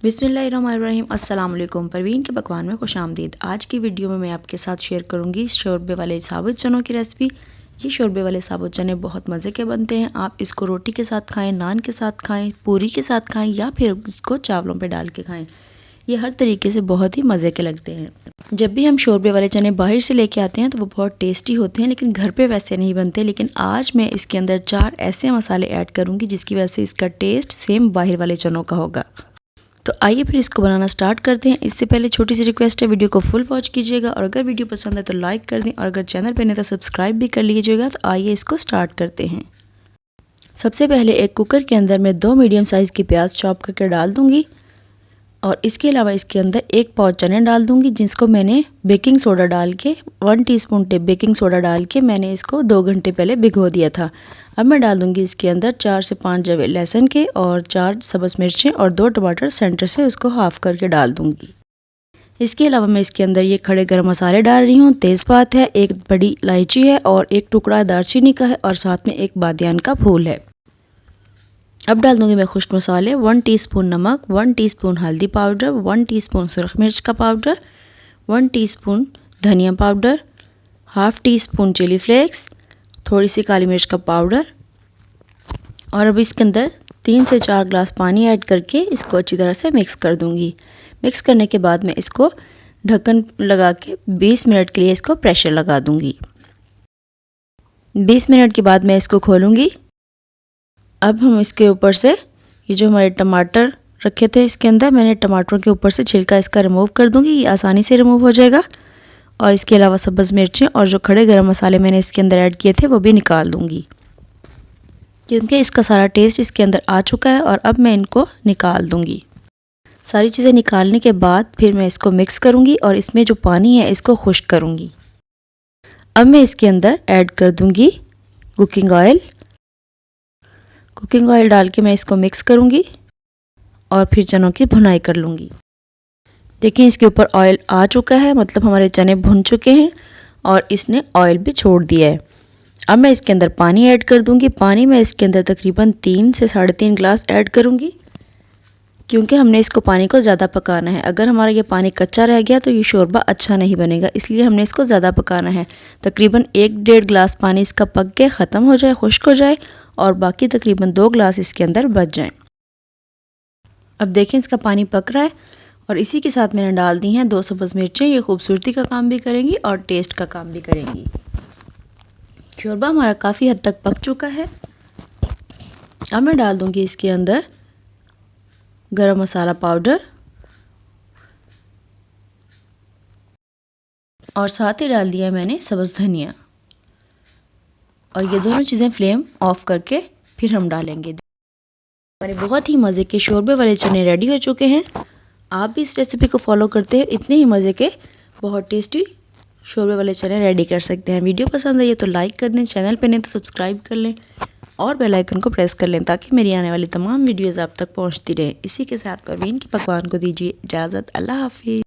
बिस्मिल्लाहिर्रहमानिर्रहीम। अस्सलाम वालेकुम। परवीन के पकवान में खुश आमदीद। आज की वीडियो में मैं आपके साथ शेयर करूंगी शोरबे वाले साबुत चनों की रेसिपी। ये शोरबे वाले साबुत चने बहुत मज़े के बनते हैं। आप इसको रोटी के साथ खाएं, नान के साथ खाएं, पूरी के साथ खाएं या फिर इसको चावलों पे डाल के खाएं। ये हर तरीके से बहुत ही मज़े के लगते हैं। जब भी हम शोरबे वाले चने बाहर से लेके आते हैं तो वो बहुत टेस्टी होते हैं, लेकिन घर पे वैसे नहीं बनते। लेकिन आज मैं इसके अंदर 4 ऐसे मसाले ऐड करूंगी जिसकी वजह से इसका टेस्ट सेम बाहर वाले चनों का होगा। तो आइए फिर इसको बनाना स्टार्ट करते हैं। इससे पहले छोटी सी रिक्वेस्ट है, वीडियो को फुल वॉच कीजिएगा और अगर वीडियो पसंद है तो लाइक कर दें और अगर चैनल पर नहीं तो सब्सक्राइब भी कर लीजिएगा। तो आइए इसको स्टार्ट करते हैं। सबसे पहले एक कुकर के अंदर मैं 2 मीडियम साइज़ की प्याज चॉप करके डाल दूंगी और इसके अलावा इसके अंदर 1 पाव चने डाल दूंगी, जिसको मैंने बेकिंग सोडा डाल के 1 टीस्पून बेकिंग सोडा डाल के मैंने इसको 2 घंटे पहले भिगो दिया था। अब मैं डाल दूंगी इसके अंदर 4 से 5 जवे लहसुन के और 4 सब्ज़ मिर्चें और 2 टमाटर सेंटर से उसको हाफ़ करके डाल दूंगी। इसके अलावा मैं इसके अंदर ये खड़े गरम मसाले डाल रही हूँ। तेज़पात है, 1 बड़ी इलायची है और 1 टुकड़ा दालचीनी का है और साथ में 1 बादियान का फूल है। अब डाल दूंगी मैं खुश्क मसाले, 1 टीस्पून नमक, 1 टीस्पून हल्दी पाउडर, 1 टीस्पून सुरख मिर्च का पाउडर, 1 टीस्पून धनिया powder, half teaspoon chilli flakes, थोड़ी सी काली मिर्च का पाउडर। और अब इसके अंदर 3 से 4 ग्लास पानी ऐड करके इसको अच्छी तरह से मिक्स कर दूंगी। मिक्स करने के बाद मैं इसको ढक्कन लगा के 20 मिनट के लिए इसको प्रेशर लगा दूंगी। 20 मिनट के बाद मैं इसको खोलूंगी। अब हम इसके ऊपर से ये जो हमारे टमाटर रखे थे इसके अंदर, मैंने टमाटरों के ऊपर से छिलका इसका रिमूव कर दूंगी। ये आसानी से रिमूव हो जाएगा। और इसके अलावा सब्ज़ मिर्चें और जो खड़े गरम मसाले मैंने इसके अंदर ऐड किए थे वो भी निकाल दूंगी, क्योंकि इसका सारा टेस्ट इसके अंदर आ चुका है। और अब मैं इनको निकाल दूंगी। सारी चीज़ें निकालने के बाद फिर मैं इसको मिक्स करूंगी और इसमें जो पानी है इसको खुश्क करूंगी। अब मैं इसके अंदर ऐड कर दूंगी कुकिंग ऑयल। कुकिंग ऑयल डाल के मैं इसको मिक्स करूंगी और फिर चनों की भुनाई कर लूँगी। देखिए इसके ऊपर ऑयल आ चुका है, मतलब हमारे चने भुन चुके हैं और इसने ऑयल भी छोड़ दिया है। अब मैं इसके अंदर पानी ऐड कर दूंगी। पानी मैं इसके अंदर तकरीबन 3 से 3.5 ग्लास ऐड करूंगी, क्योंकि हमने इसको पानी को ज़्यादा पकाना है। अगर हमारा ये पानी कच्चा रह गया तो ये शोरबा अच्छा नहीं बनेगा, इसलिए हमने इसको ज़्यादा पकाना है। तकरीबन 1-1.5 ग्लास पानी इसका पक के ख़त्म हो जाए, खुश्क हो जाए और बाकी तकरीबन 2 ग्लास इसके अंदर बच जाएँ। अब देखें इसका पानी पक रहा है और इसी के साथ मैंने डाल दी हैं 2 सब्ज़ मिर्चें। ये खूबसूरती का काम भी करेंगी और टेस्ट का काम भी करेंगी। शोरबा हमारा काफ़ी हद तक पक चुका है। अब मैं डाल दूंगी इसके अंदर गरम मसाला पाउडर और साथ ही डाल दिया मैंने सब्ज़ धनिया। और ये दोनों चीज़ें फ्लेम ऑफ करके फिर हम डालेंगे। हमारे बहुत ही मज़े के शोरबे वाले चने रेडी हो चुके हैं। आप भी इस रेसिपी को फॉलो करते हैं, इतने ही मज़े के बहुत टेस्टी शोरबे वाले चने रेडी कर सकते हैं। वीडियो पसंद आई तो लाइक कर दें, चैनल पे नहीं तो सब्सक्राइब कर लें और बेल आइकन को प्रेस कर लें ताकि मेरी आने वाली तमाम वीडियोज़ आप तक पहुँचती रहें। इसी के साथ परवीन के पकवान को दीजिए इजाज़त। अल्लाह हाफिज़।